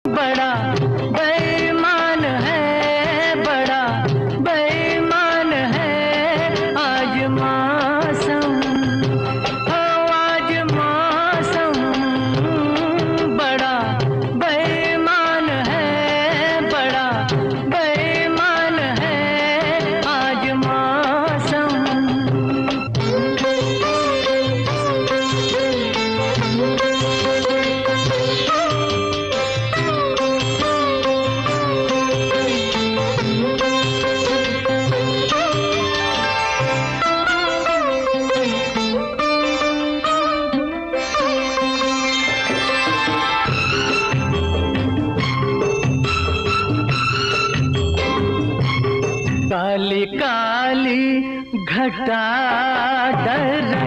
बड़ा बेईमान है, बड़ा बेईमान है आज मौसम, हो आज मौसम। बड़ा बेईमान है, बड़ा बेईमान है आज मौसम। काली काली घटा डर